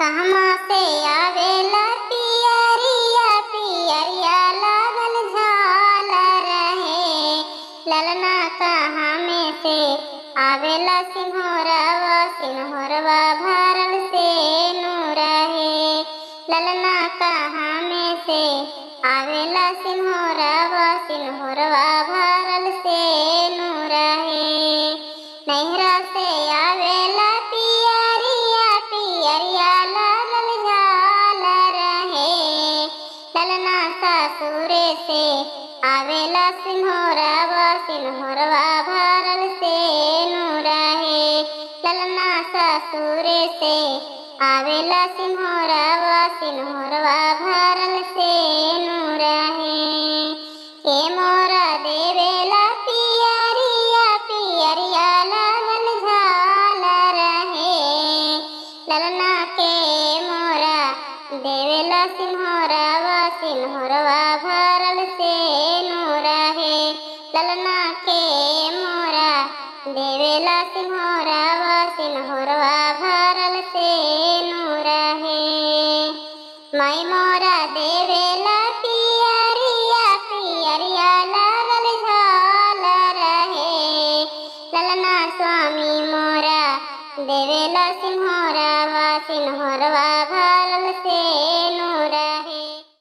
कहवा से आवेला पियरिया पियरिया लागल झालर रहे। ललना कहाँ में से आवेला सिंहरवा सिंहरवा भरल से नूर है। ललना कहाँ में से आवेला सिंहरवा सिंहरवा भरल से नूर है। नैहरा से आवेला पियरिया पियरिया लागल झालर रहे। ललना सासुरे से आवेला सिंहरवा सिंहरवा भरल से नूर है। ललना सासुरे से आवेला सिंहरवा सिंहरवा भरल से नूर है। के मोरा देवेला पियरिया पियरिया लागल झालर रहे। ललना के मोरा देवेला सिंहरवा सिंहरवा भरल से नूर है। ललना के मोरा देवेला सिंहरवा सिंहरवा भरल से नूर है। माई मोरा देवेला पियरिया पियरिया लागल झालर रहे। ललना स्वामी मोरा देवेला सिंहरवा सिंहरवा भरल से नूर